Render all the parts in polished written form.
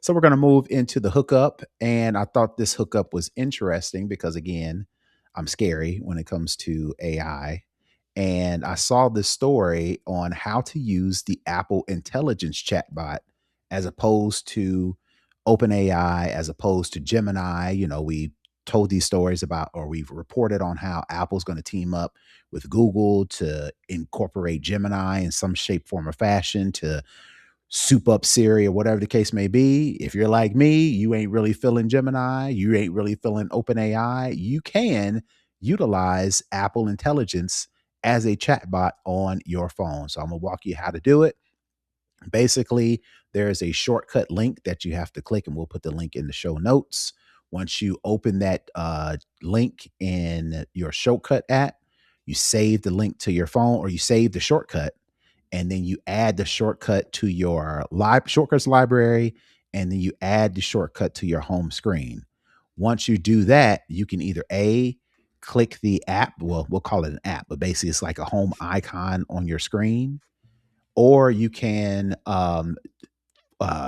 So we're going to move into the hookup. And I thought this hookup was interesting because, again, I'm scary when it comes to AI. And I saw this story on how to use the Apple Intelligence chatbot as opposed to OpenAI, as opposed to Gemini. We told these stories about, or we've reported on how Apple's going to team up with Google to incorporate Gemini in some shape, form, or fashion to soup up Siri or whatever the case may be. If you're like me, you ain't really feeling Gemini, you ain't really feeling OpenAI, you can utilize Apple Intelligence as a chatbot on your phone. So I'm gonna walk you how to do it. Basically, there's a shortcut link that you have to click, and we'll put the link in the show notes. Once you open that link in your shortcut app, you save the link to your phone or you save the shortcut, and then you add the shortcut to your shortcuts library, and then you add the shortcut to your home screen. Once you do that, you can either click the app, well, we'll call it an app, but basically it's like a home icon on your screen, or you can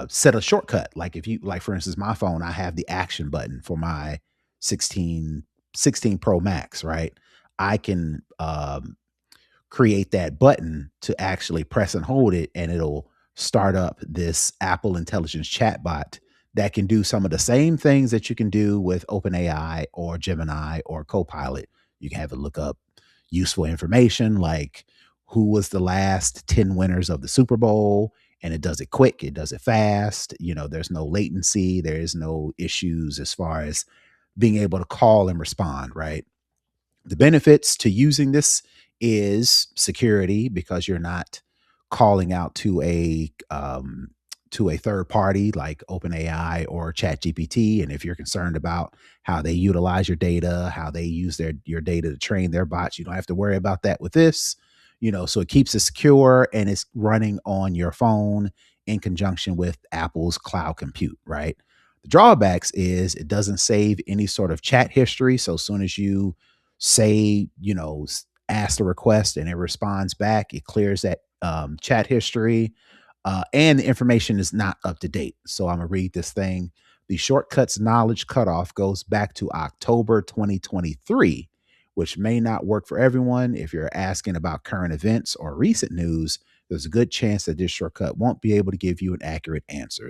set a shortcut. Like if you like, for instance, my phone, I have the action button for my 16 Pro Max, right? I can create that button to actually press and hold it, and it'll start up this Apple Intelligence chatbot that can do some of the same things that you can do with OpenAI or Gemini or Copilot. You can have it look up useful information like who was the last 10 winners of the Super Bowl, and it does it quick, it does it fast. There's no latency, there is no issues as far as being able to call and respond, right? The benefits to using this is security, because you're not calling out to a third party like OpenAI or ChatGPT. And if you're concerned about how they utilize your data, how they use your data to train their bots, you don't have to worry about that with this. So it keeps it secure, and it's running on your phone in conjunction with Apple's cloud compute, right? The drawbacks is it doesn't save any sort of chat history. So as soon as you say, ask the request and it responds back, it clears that chat history, and the information is not up to date. So I'm going to read this thing. The shortcuts knowledge cutoff goes back to October 2023, which may not work for everyone. If you're asking about current events or recent news, there's a good chance that this shortcut won't be able to give you an accurate answer.